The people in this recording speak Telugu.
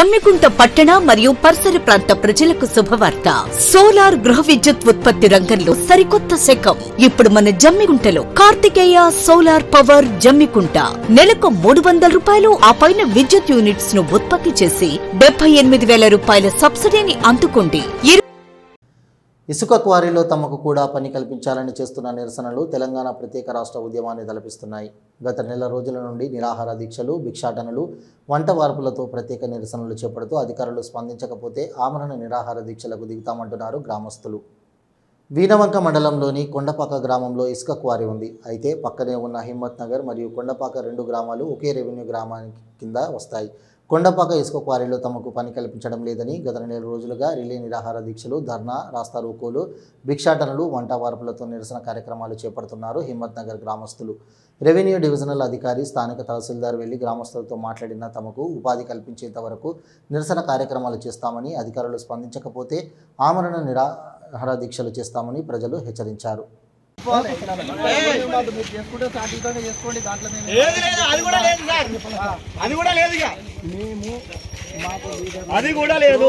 జమ్మికుంట పట్టణ మరియు పరిసర ప్రాంత ప్రజలకు శుభవార్త. సోలార్ గృహ విద్యుత్ ఉత్పత్తి రంగంలో సరికొత్త శకం. ఇప్పుడు మన జమ్మికుంటలో కార్తికేయ సోలార్ పవర్ జమ్మికుంట నెలకు 300 రూపాయలు ఆ పైన విద్యుత్ యూనిట్స్ ను ఉత్పత్తి చేసి 78,000 రూపాయల సబ్సిడీని అందుకోండి. ఇసుక క్వారీలో తమకు కూడా పని కల్పించాలని చేస్తున్న నిరసనలు తెలంగాణ ప్రత్యేక రాష్ట్ర ఉద్యమాన్ని తలపిస్తున్నాయి. గత నెల రోజుల నుండి నిరాహార దీక్షలు, భిక్షాటనలు, వంట వార్పులతో ప్రత్యేక నిరసనలు చేపడుతూ అధికారులు స్పందించకపోతే ఆమరణ నిరాహార దీక్షలకు దిగుతామంటున్నారు గ్రామస్తులు. వీణవంక మండలంలోని కొండపాక గ్రామంలో ఇసుక క్వారీ ఉంది. అయితే పక్కనే ఉన్న హిమ్మత్ నగర్ మరియు కొండపాక 2 గ్రామాలు ఒకే రెవెన్యూ గ్రామానికి కింద వస్తాయి. కొండపాక ఇసుక క్వారీలో తమకు పని కల్పించడం లేదని గత 4 రోజులుగా రిలే నిరాహార దీక్షలు, ధర్నా, రాస్తారోకోలు, భిక్షాటనలు, వంట వార్పులతో నిరసన కార్యక్రమాలు చేపడుతున్నారు హిమ్మత్ నగర్ గ్రామస్తులు. రెవెన్యూ డివిజనల్ అధికారి, స్థానిక తహసీల్దార్ వెళ్లి గ్రామస్తులతో మాట్లాడిన తమకు ఉపాధి కల్పించేంత వరకు నిరసన కార్యక్రమాలు చేస్తామని, అధికారులు స్పందించకపోతే ఆమరణ నిరాహార దీక్షలు చేస్తామని ప్రజలు హెచ్చరించారు. అది కూడా లేదు.